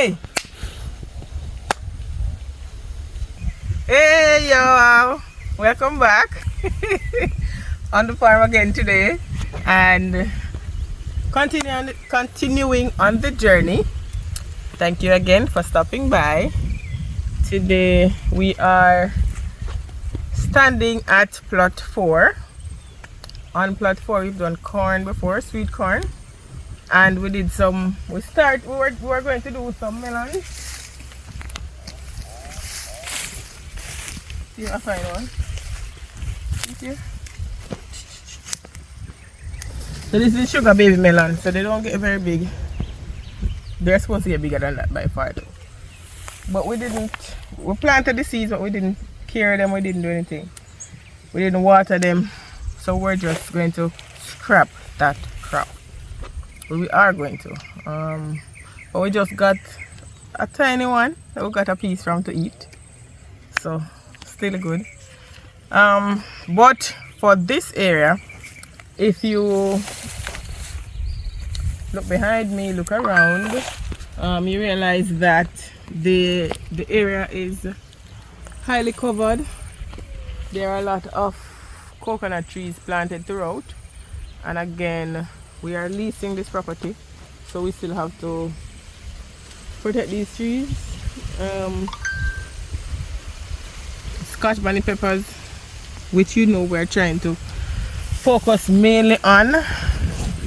Hey! Hey y'all! Welcome back on the farm again today and continuing on the journey. Thank you again for stopping by. Today we are standing at plot 4. On plot 4 we've done corn before, sweet corn. And we did some, we were going to do some melons. See if I find one. Thank you. So this is sugar baby melon, so they don't get very big. They're supposed to get bigger than that by far though. But we planted the seeds, but we didn't care them, we didn't do anything. We didn't water them, so we're just going to scrap that crop. But we are going to. But we just got a tiny one that we got a piece from to eat. So still good. But for this area, if you look behind me, look around, you realize that the area is highly covered. There are a lot of coconut trees planted throughout, and again we are leasing this property, so we still have to protect these trees. Scotch bonnet peppers, which we're trying to focus mainly on,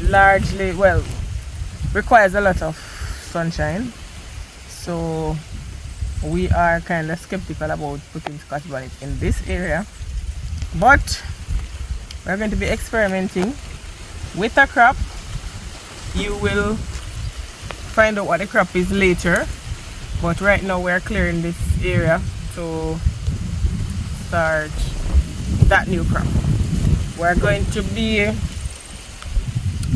largely, well, requires a lot of sunshine, so we are kind of skeptical about putting Scotch bonnet in this area, but we're going to be experimenting with a crop. You will find out what the crop is later, but right now we're clearing this area to start that new crop. We're going to be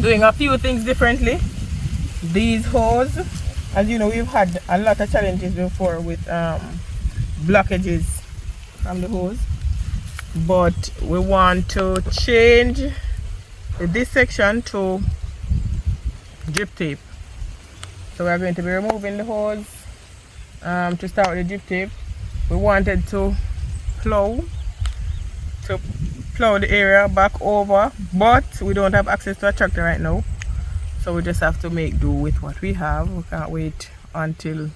doing a few things differently. These hoes, as you know, we've had a lot of challenges before with blockages from the hose, but we want to change this section to drip tape. So we're going to be removing the hose to start with the drip tape. We wanted to plow the area back over, but we don't have access to a tractor right now, so we just have to make do with what we have. We can't wait until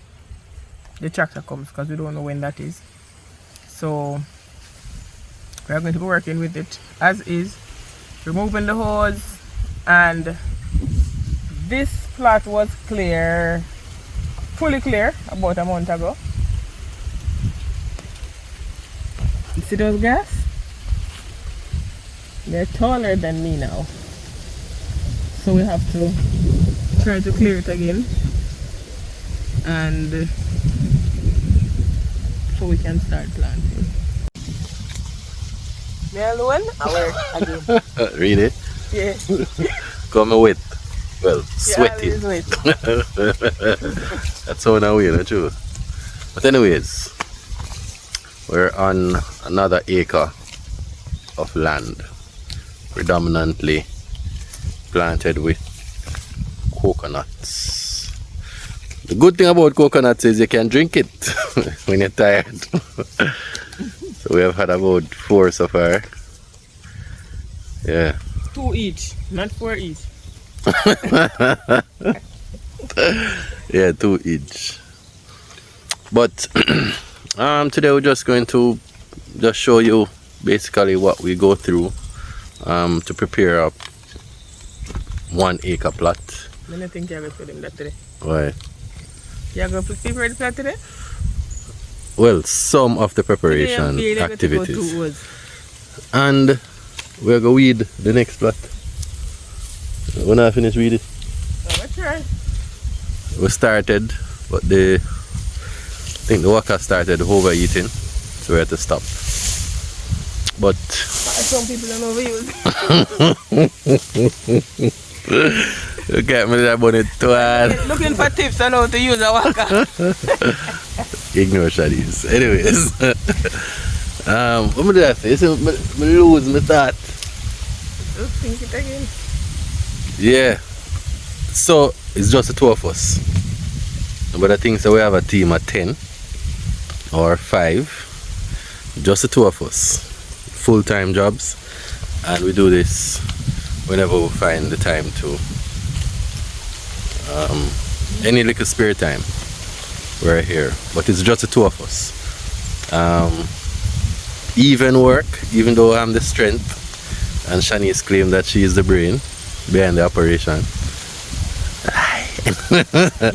the tractor comes because we don't know when that is. So we're going to be working with it as is, removing the hose. And this plot was clear, fully clear, about a month ago. You see those grass? They're taller than me now, so we have to try to clear it again, and so we can start planting. Me alone? I work again. Really? Yeah. Come wet. Well, sweaty. Yeah, wet. That's how now we're not true. But anyways, we're on another acre of land, predominantly planted with coconuts. The good thing about coconuts is you can drink it when you're tired. So we have had about 4 so far. Yeah. 2 each, not 4 each. Yeah, 2 each. But today we're just going to just show you basically what we go through to prepare a 1 acre plot. I don't think you're going to put him that today. Why? You're going to prepare the plot today? Well, some of the preparation activities. And we're going to weed the next plot. When I finish weeding. Oh, that's right. We started, but I think the worker started overeating, so we had to stop. But some people don't overuse. You get me that bonnet twice. Looking for tips on how to use a worker. Ignore shaddies. Anyways, what am I doing? You see, I lose my thought. Just think it again. Yeah. So it's just the 2 of us. But I think so we have a team of 10 or 5. Just the two of us. Full-time jobs. And we do this whenever we find the time to. Any little spare time, we're here. But it's just the two of us. Even work, even though I'm the strength, and Shanice claimed that she is the brain behind the operation.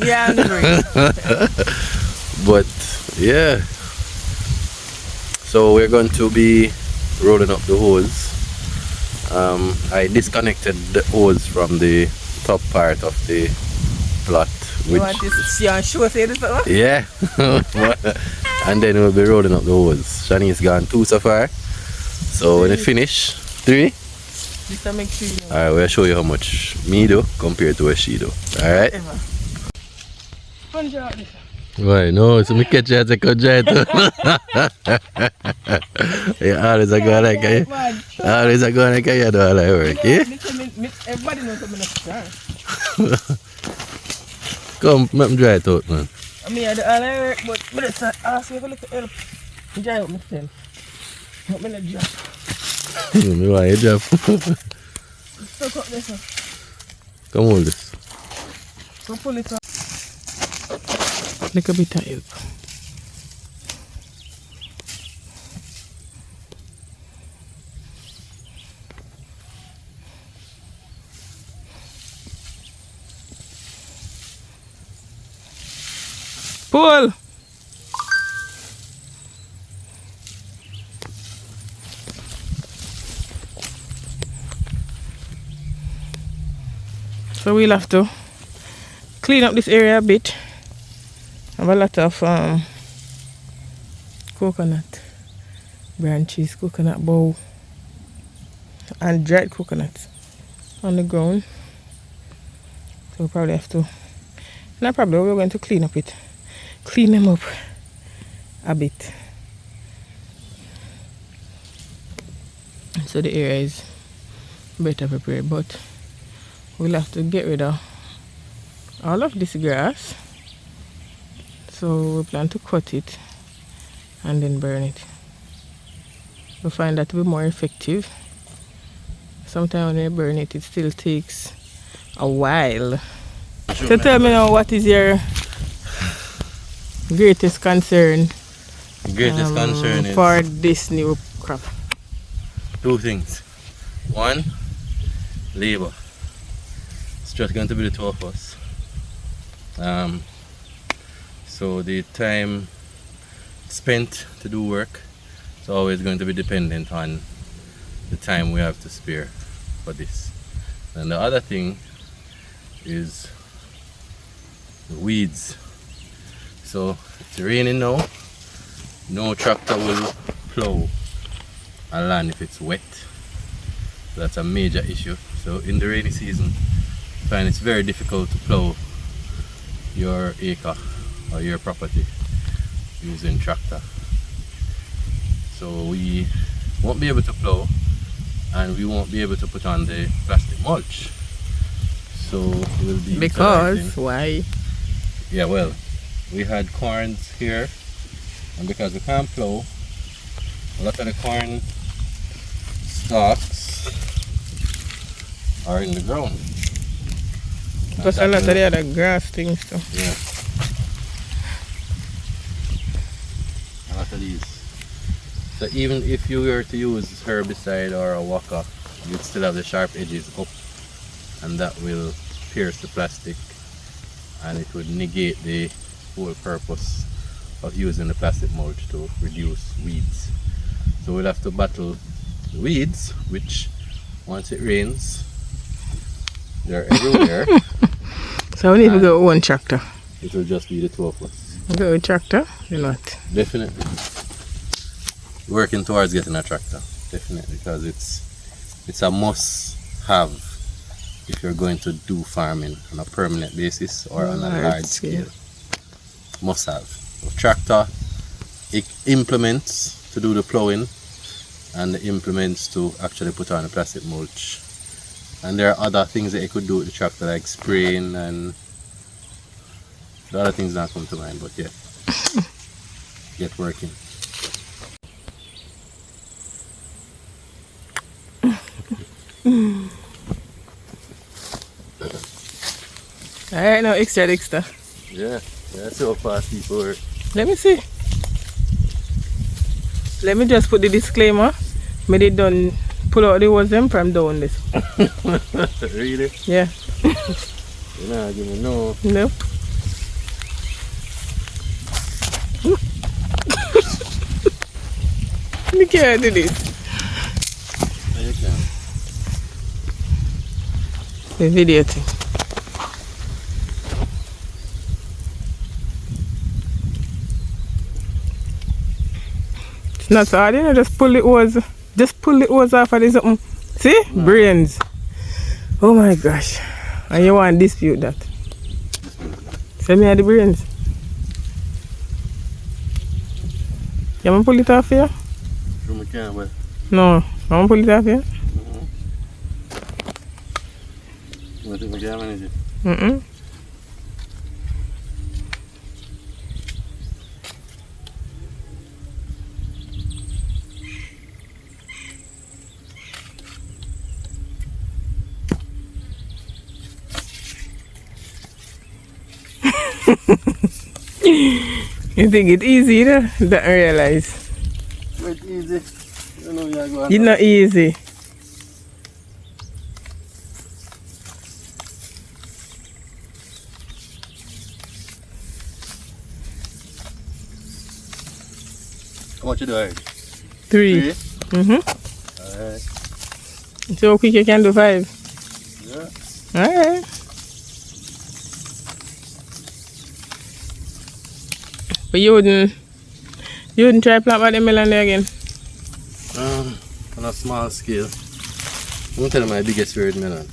Yeah, I'm the brain. But yeah, so we're going to be rolling up the hose. I disconnected the hose from the top part of the plot, You want to see on show say this or? yeah. And then we'll be rolling up the hose. Shanice gone 2 so far, so when it finish 3. This to make sure you know. Alright, we'll show you how much me do compared to what she do. Alright? Punch out this. Why? No, so me catch you as a good giant. Yeah, always a go like it. Always a go like you do all that work, yeah? Everybody knows I'm not sure. Come, let me dry it out, man. I mean, I do all that work, but let's ask you for a little help. Dry out myself. Help me not drop. Me want you drop. Suck up this one. Come hold this. So pull it up. Like a bit of help. Pull! So we'll have to clean up this area a bit. Have a lot of coconut branches, coconut bowl, and dried coconuts on the ground. So we'll probably have to, not probably, we're going to clean up it. Clean them up a bit. So the area is better prepared, but we'll have to get rid of all of this grass. So we plan to cut it and then burn it. We find that to be more effective. Sometimes when you burn it, it still takes a while. So tell me now, what is your greatest concern? Greatest concern is for this new crop? 2 things. 1, labor. It's just going to be the 2 of us. So the time spent to do work is always going to be dependent on the time we have to spare for this. And the other thing is the weeds. So it's raining now. No tractor will plow a land if it's wet. That's a major issue. So in the rainy season, I find it's very difficult to plow your acre or your property using tractor. So we won't be able to plow, and we won't be able to put on the plastic mulch. So we'll be because why? Yeah, well, we had corns here, and because we can't plow, a lot of the corn stalks are in the ground. Because a lot of the other grass things too. Yeah. A lot of these. So even if you were to use herbicide or a waka, you'd still have the sharp edges up, and that will pierce the plastic, and it would negate the whole purpose of using the plastic mulch to reduce weeds. So we'll have to battle the weeds, which once it rains, they're everywhere. So we need to go one tractor. It will just be the 2 of us. Go with tractor? You know what? Definitely. Working towards getting a tractor. Definitely, because it's a must have if you're going to do farming on a permanent basis or on a large scale. Must have. So tractor, implements to do the plowing, and the implements to actually put on the plastic mulch. And there are other things that you could do with the tractor, like spraying and The other things not come to mind, but yeah. Get working. Alright, now extra. Yeah, that's how fast people work. Let me see. Let me just put the disclaimer. Me did done pull out the words them from down this. Really? Yeah. You're not giving no. Nope. You can't do this. You can. The video thing. It's not so hard, you know, just pull the hose. Just pull the hose off of this something. See? No. Brains. Oh my gosh. And you want to dispute that? Send me the brains. You want to pull it off here? From a camera. No. I want to pull it off here? You want to take my camera, is it? You think it's easy, you know? Don't realize. It's easy. You know you're going. It's not easy. How much you do already? 3. 3? Alright. So quick you can do 5? Yeah. Alright. But you wouldn't try plant watermelon there again? On a small scale. I'm going to tell you my biggest weird melon.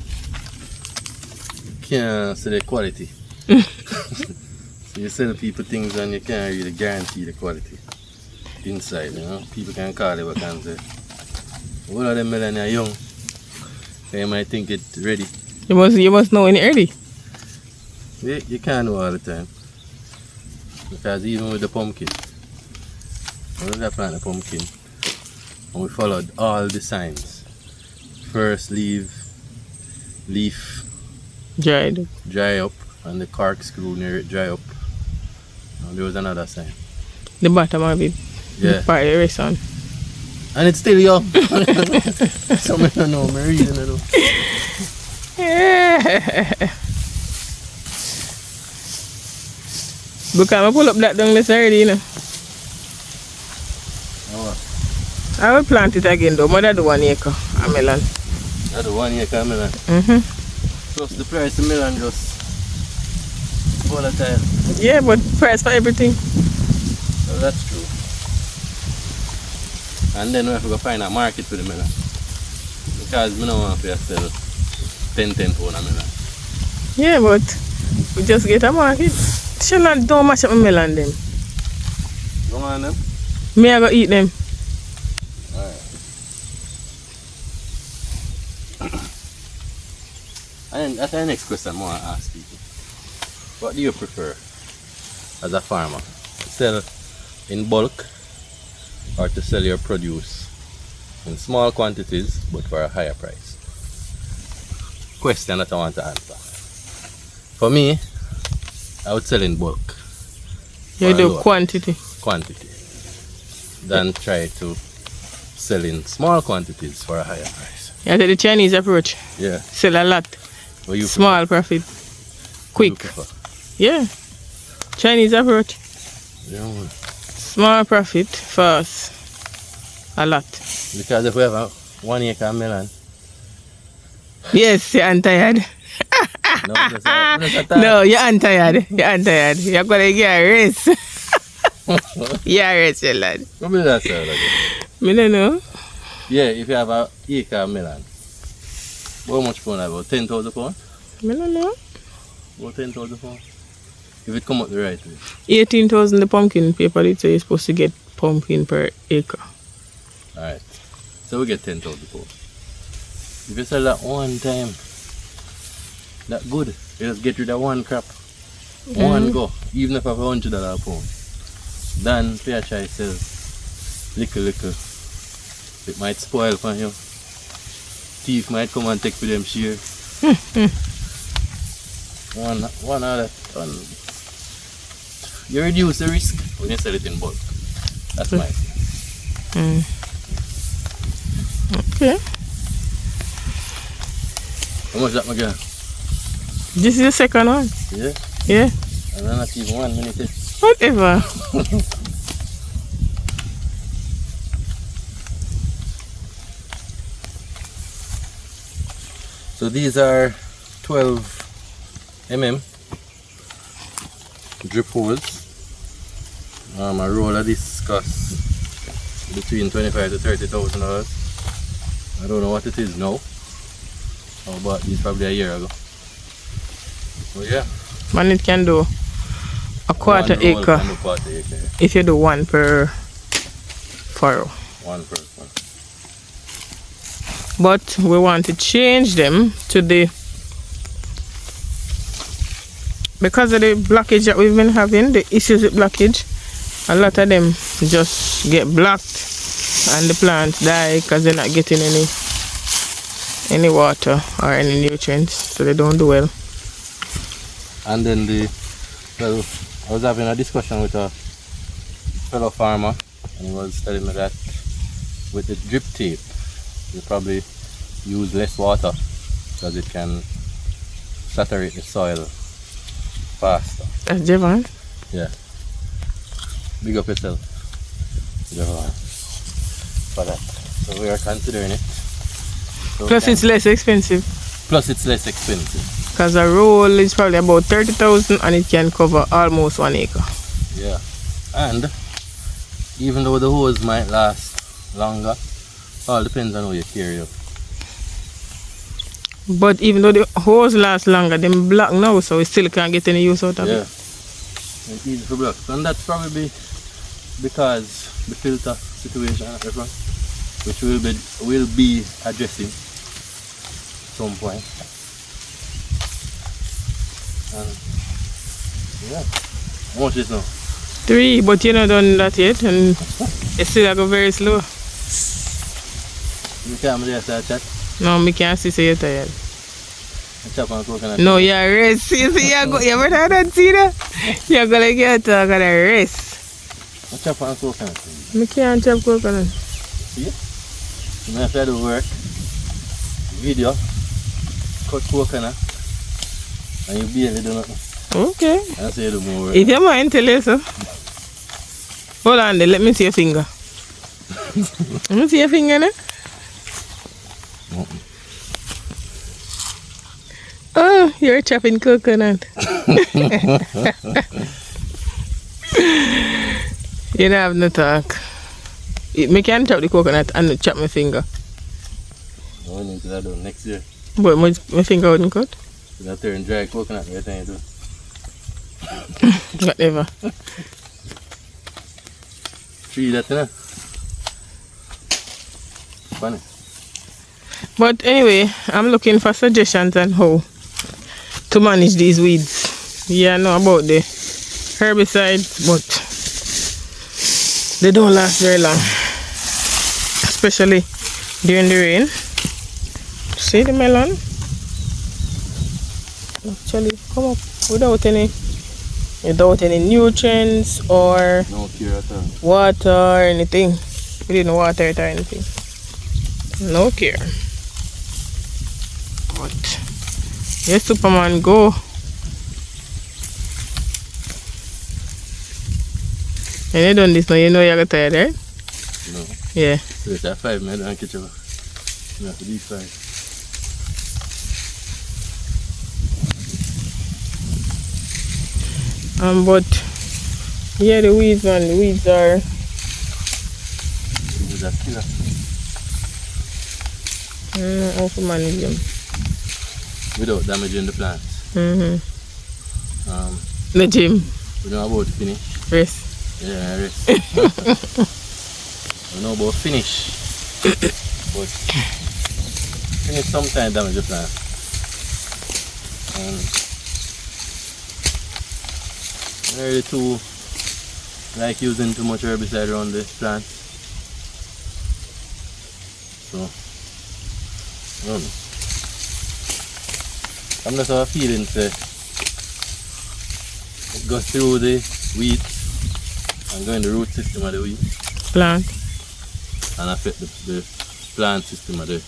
You can't see the quality. So you sell people things and you can't really guarantee the quality inside, you know. People can call it what can say. One of them melon are young. So you might think it's ready. You must know when it's ready. You can't know all the time. Because even with the pumpkin, when we plant the pumpkin, and we followed all the signs. First leaf dry up, and the corkscrew near it dry up. And there was another sign. The bottom of it. Yeah. The part of the sun. And it's still young. So I don't know, I'm reading it though. Because I pull up that down this already, you know. Oh. I will plant it again though, but I do 1 acre of melon. That's the 1 acre melon. Plus the price of melon just volatile. Yeah, but price for everything. So that's true. And then we have to go find a market for the melon. Because we don't want to sell 10 pounds of melon. Yeah, but we just get a market. Shall not don't mash up my melon them. You want them? Me I go eat them. Alright. And that's the next question I want to ask people. What do you prefer as a farmer? To sell in bulk or to sell your produce in small quantities but for a higher price? Question that I want to answer. For me, I would sell in bulk. You do quantity. Quantity. Than try to sell in small quantities for a higher price. Yeah, the Chinese approach. Yeah. Sell a lot. What you small profit. Quick. Yeah. Chinese approach. Yeah. Small profit fast. A lot. Because if we have a 1 acre melon. Yes, you're untired. No, you're untired. You're untired. You're gonna get a rest. You're a rest, your lad. What mean that sound like? I don't know. Yeah, if you have a acre of melon. How much pound about? 10,000 pounds? I don't know. About 10,000 pounds? If it come out the right way. 18,000 the pumpkin paper, it's you're supposed to get pumpkin per acre. Alright. So we get 10,000 pounds. If you sell that one time, that good. You just get rid of one crop. One go, even if I have $100 a pound. Then pay try sell little. It might spoil for you. Thief might come and take for them share. one other ton. You reduce the risk when you sell it in bulk. That's my thing. Okay. How much that, my girl? This is the second one. Yeah? Yeah. And then not even 1 minute. Whatever. So these are 12 drip holes. A roll of this costs between $25,000 to $30,000. I don't know what it is now. I bought these probably a year ago. So yeah. Man, it can do a quarter acre if you do one per furrow. One per furrow. But we want to change them to the, because of the blockage that we've been having, the issues with blockage, a lot of them just get blocked and the plants die because they're not getting any water or any nutrients, so they don't do well. And then I was having a discussion with a fellow farmer, and he was telling me that with the drip tape you probably use less water because it can saturate the soil faster. That's Javon. Yeah. Big up yourself, Javon, for that. So we are considering it. So Plus it's less expensive. Plus it's less expensive. Because a roll is probably about 30,000 and it can cover almost 1 acre. Yeah. And even though the hose might last longer, all depends on how you carry it. But even though the hose lasts longer, them block now, so we still can't get any use out of it. Yeah. It's easy for block. And that's probably because the filter situation at the front, which we'll be addressing at some point. And yeah. How much is now? 3, but you're not done that yet, and it still go very slow. You can't really start chat. No, me can't see so you're tired. I chop on coconut. No, you're rest. You see, you ever not see that? You're gonna get to rest. I chop on coconut. Me can't chop coconut. See? You may have to do work, video, cut coconut, and you barely do nothing. Okay. I say you do more work. If your mind tell you so. Hold on there, let me see your finger. Let me see your finger now. Oh, you're chopping coconut. You don't have no talk. Me can chop the coconut and chop my finger. I want to do next year. But my finger wouldn't cut. That turn dry coconut, what you do? Whatever. Tree that, you know? Funny. But anyway, I'm looking for suggestions on how to manage these weeds. Yeah, I know about the herbicides, but they don't last very long, especially during the rain. See the melon? Actually come up without any nutrients or No cure at all. water or anything. We didn't water it or anything. No care. But yes, Superman, go. And you done this now, you know you're tired, right? No. Yeah. So it's at 5 minutes and catch up. You have to do 5. But yeah, the weeds, man, the weeds are Killer. how to manage them. Without damaging the plants. The gym. We know about finish. Rest. Yeah, rest. We know about finish. But finish sometimes damage the plant. really too like using too much herbicide around the plants. So I don't know. I'm just have a feeling that it goes through the weeds and go in the root system of the weed. Plant. And affect the plant system of the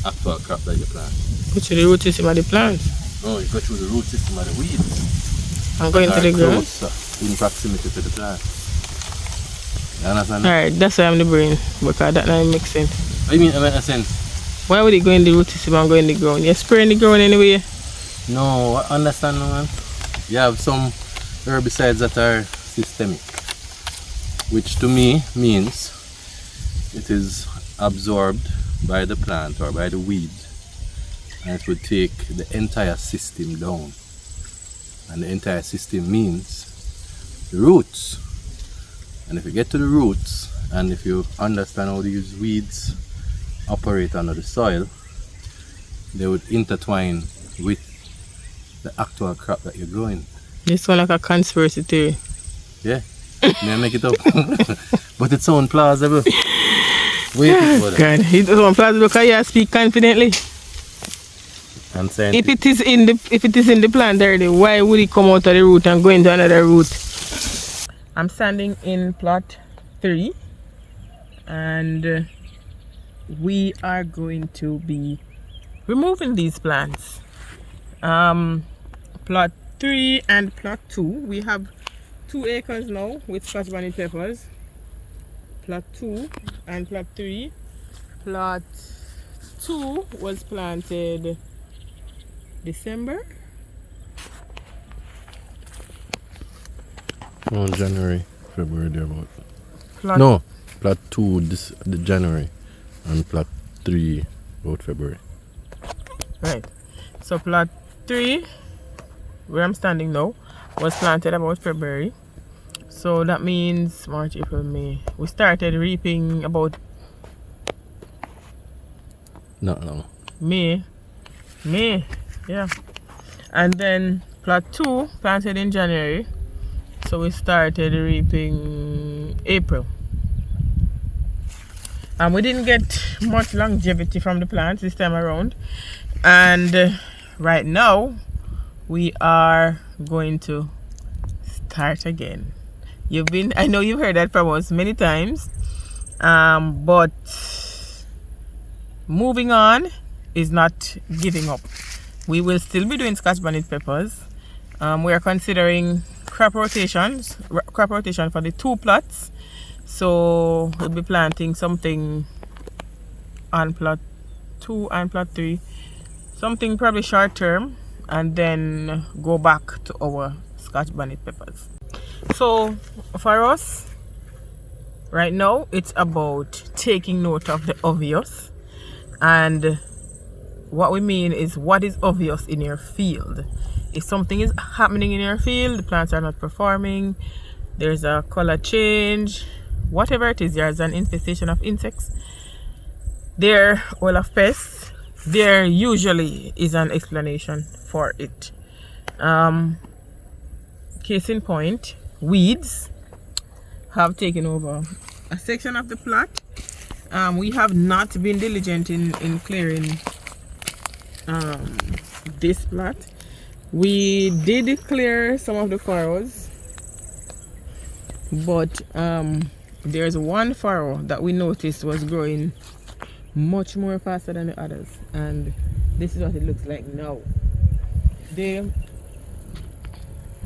actual crop that you plant. Go through the root system of the plant. No, you go through the root system of the weeds. And go into the ground. In proximity to the plant. You understand? Alright, that's why I'm the brain. Because that doesn't make sense. What do you mean it makes sense? Why would it go in the root system and go in the ground? You're spraying the ground anyway. No, I understand, man. You have some herbicides that are systemic, which to me means it is absorbed by the plant or by the weed, and it would take the entire system down. And the entire system means the roots. And if you get to the roots, and if you understand how these weeds operate under the soil, they would intertwine with the actual crop that you're growing. This sounds like a conspiracy theory. Yeah, may I make it up? But it sounds plausible. Wait for that. God, it sounds plausible because you speak confidently. I'm saying If it is in the plant already, why would it come out of the root and go into another root? I'm standing in plot 3 and we are going to be removing these plants. Plot 3 and plot 2, we have 2 acres now with Scotch bonnet peppers. Plot 2 and plot 3. Plot 2 was planted December. no, January, February thereabout. Plot No, plot 2 the January and plot 3 about February. Right. So plot 3, where I'm standing now, was planted about February. So that means March, April, May. We started reaping about No. May, yeah. And then plot 2 planted in January. So we started reaping April. And we didn't get much longevity from the plants this time around. And right now we are going to start again. I know you've heard that from us many times, but moving on is not giving up. We will still be doing Scotch bonnet peppers. We are considering crop rotation for the 2 plots. So we'll be planting something on plot 2 and plot 3, something probably short term, and then go back to our Scotch bonnet peppers. So for us right now, it's about taking note of the obvious, and what we mean is what is obvious in your field. If something is happening in your field, the plants are not performing, there's a color change, whatever it is, there's an infestation of insects, there or of pests, there usually is an explanation for it. Case in point, weeds have taken over a section of the plot. We have not been diligent in clearing this plot. We did clear some of the furrows, but there's one furrow that we noticed was growing much more faster than the others, and this is what it looks like now. The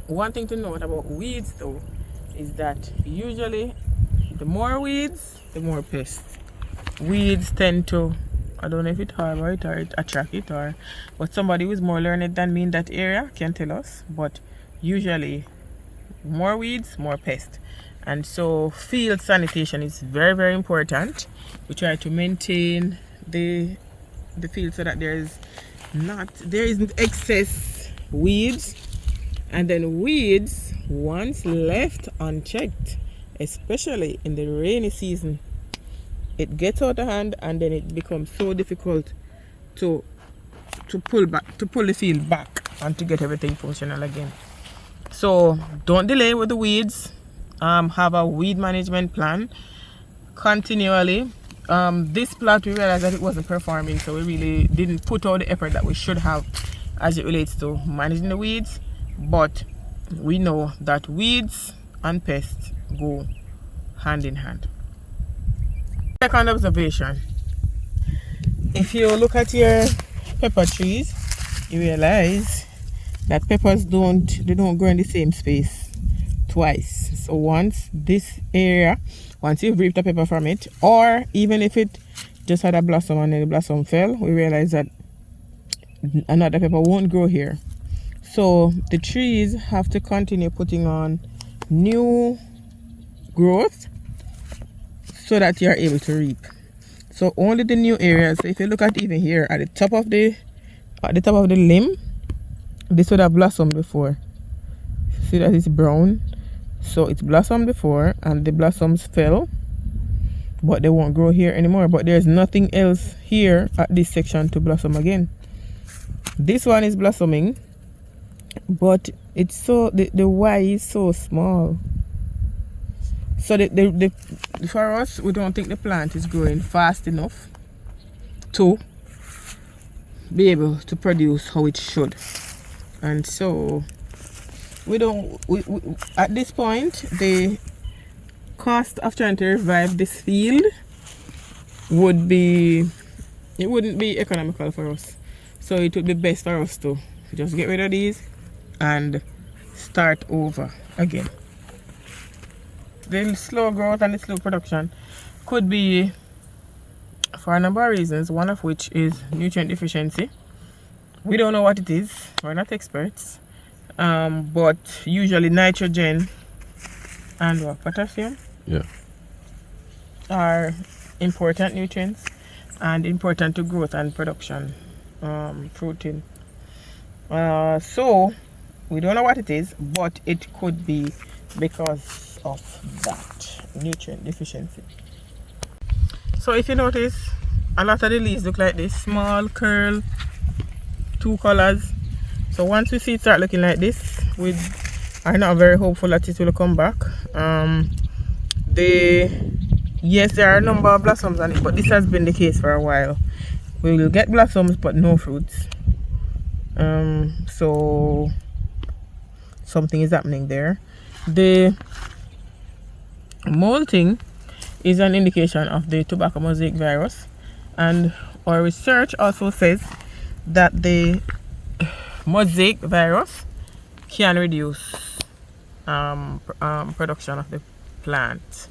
one thing to note about weeds though is that usually the more weeds, the more pests. Weeds tend to, I don't know if it harbor it or it attract it, or but somebody who is more learned than me in that area can tell us, but usually more weeds, more pests. And so field sanitation is very, very important. We try to maintain the field so that there isn't excess weeds. And then weeds, once left unchecked, especially in the rainy season, it gets out of hand, and then it becomes so difficult to pull the field back and to get everything functional again. So don't delay with the weeds. Have a weed management plan continually. This plot, we realized that it wasn't performing, so we really didn't put all the effort that we should have as it relates to managing the weeds. But we know that weeds and pests go hand in hand. Second observation: if you look at your pepper trees, you realize that peppers don't grow in the same space twice. So once you've reaped a pepper from it, or even if it just had a blossom and then the blossom fell, we realize that another pepper won't grow here. So the trees have to continue putting on new growth so that you're able to reap. So only the new areas. So if you look at even here at the top of the limb, this would have blossomed before. See that it's brown, so it's blossomed before and the blossoms fell, but they won't grow here anymore. But there's nothing else here at this section to blossom again. This one is blossoming, but it's so the Y is so small. So for us, we don't think the plant is growing fast enough to be able to produce how it should. And so we at this point, the cost of trying to revive this field wouldn't be economical for us. So it would be best for us to just get rid of these and start over again. The slow growth and the slow production could be for a number of reasons, one of which is nutrient deficiency. We don't know what it is, we're not experts, but usually nitrogen and potassium are important nutrients and important to growth and production, fruiting. So we don't know what it is, but it could be because of that nutrient deficiency. So if you notice, a lot of the leaves look like this, small curl, two colors. So once we see it start looking like this, we are not very hopeful that it will come back. Yes, there are a number of blossoms on it, but this has been the case for a while. We will get blossoms but no fruits. So something is happening there. The molting is an indication of the tobacco mosaic virus, and our research also says that the mosaic virus can reduce production of the plant,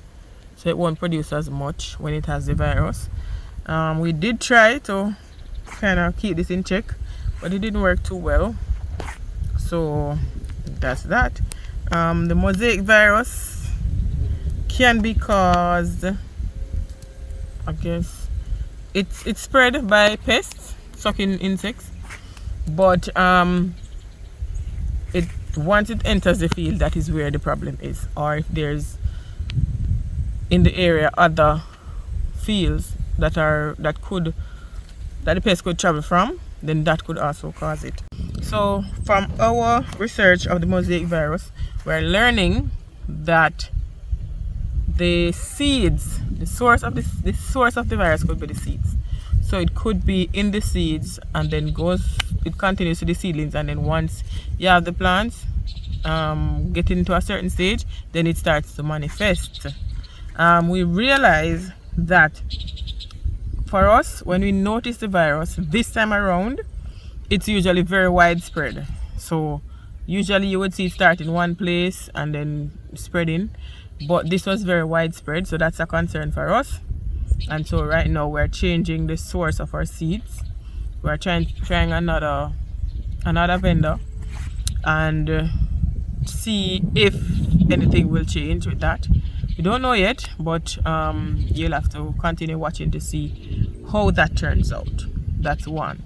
so it won't produce as much when it has the virus. We did try to kind of keep this in check, but it didn't work too well. So that's that. The mosaic virus can be caused, I guess, it's spread by pests, sucking insects, but once it enters the field, that is where the problem is. Or if there's in the area other fields that the pest could travel from, then that could also cause it. So from our research of the mosaic virus, we're learning that the seeds, the source of the virus could be the seeds. So it could be in the seeds and then it continues to the seedlings, and then once you have the plants getting to a certain stage, then it starts to manifest. We realize that for us, when we notice the virus this time around, it's usually very widespread. So usually you would see it start in one place and then spreading, but this was very widespread, so that's a concern for us. And so right now we're changing the source of our seeds. We're trying another vendor and see if anything will change with that. We don't know yet, but you'll have to continue watching to see how that turns out. That's one.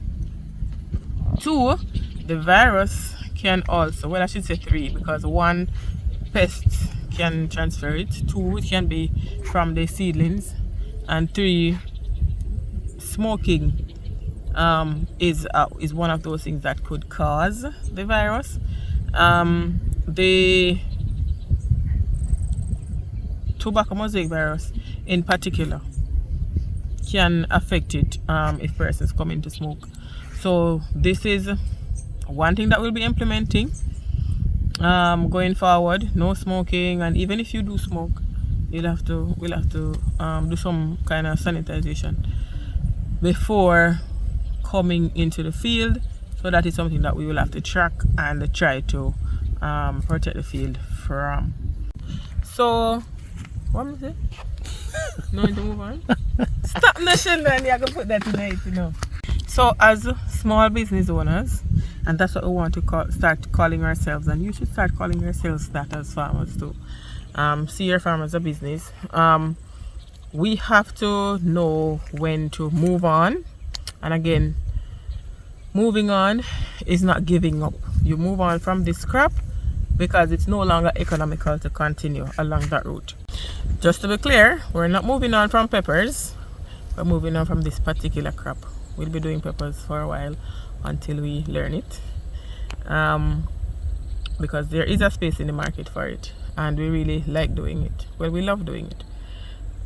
Two, the virus can also, well, I should say three, because one, pests can transfer it. Two, it can be from the seedlings. And three, smoking is one of those things that could cause the virus. the tobacco mosaic virus in particular can affect it if persons come in to smoke. So this is one thing that we'll be implementing going forward. No smoking, and even if you do smoke, we'll have to do some kind of sanitization before coming into the field. So that is something that we will have to track and try to protect the field from. So what was it? No, to move on. Stop nothing, man. You can put that in it, you know. So as small business owners, and that's what we want to start calling ourselves, and you should start calling yourselves that as farmers too. See your farm as a business. We have to know when to move on, and again, moving on is not giving up. You move on from this crop because it's no longer economical to continue along that route. Just to be clear, we're not moving on from peppers, we're moving on from this particular crop. We'll be doing peppers for a while until we learn it, because there is a space in the market for it, and we really like doing it. Well, we love doing it.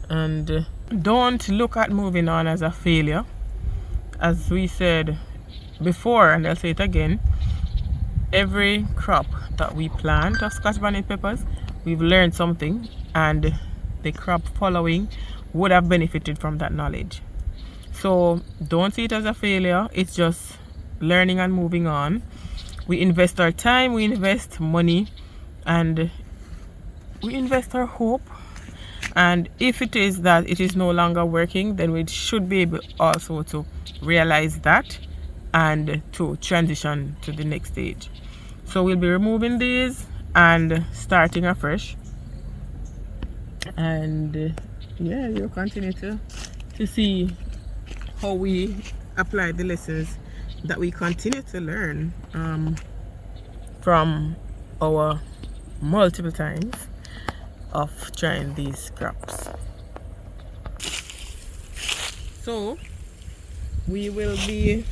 And don't look at moving on as a failure. As we said before, and I'll say it again, every crop that we plant of Scotch bonnet peppers, we've learned something, and the crop following would have benefited from that knowledge. So don't see it as a failure. It's just learning and moving on. We invest our time, we invest money, and we invest our hope. And if it is that it is no longer working, then we should be able also to realize that and to transition to the next stage. So we'll be removing these and starting afresh. And yeah, you'll continue to see how we apply the lessons that we continue to learn from our multiple times of trying these crops. So we will be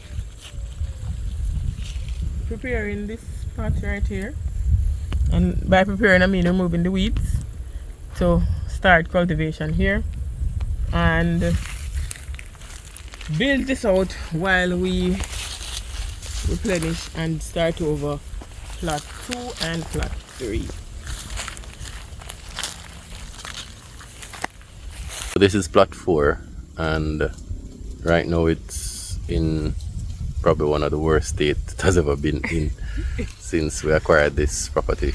preparing this part right here, and by preparing I mean removing the weeds, to start cultivation here and build this out while we replenish and start over plot 2 and plot 3. This is plot 4, and right now it's in probably one of the worst states it has ever been in since we acquired this property.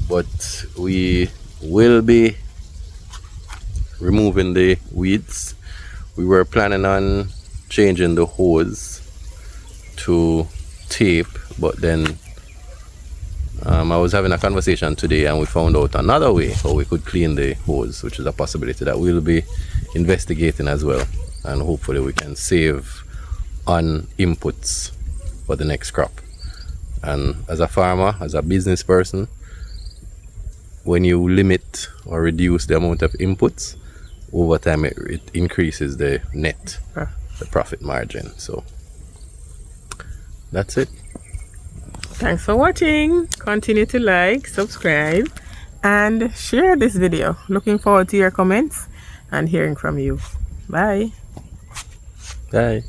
But we will be removing the weeds. We were planning on changing the hose to tape, but then I was having a conversation today and we found out another way how we could clean the hose, which is a possibility that we'll be investigating as well, and hopefully we can save on inputs for the next crop. And as a farmer, as a business person, when you limit or reduce the amount of inputs, over time it increases the net, the profit margin. So that's it. Thanks for watching. Continue to like, subscribe, and share this video. Looking forward to your comments and hearing from you. Bye. Bye.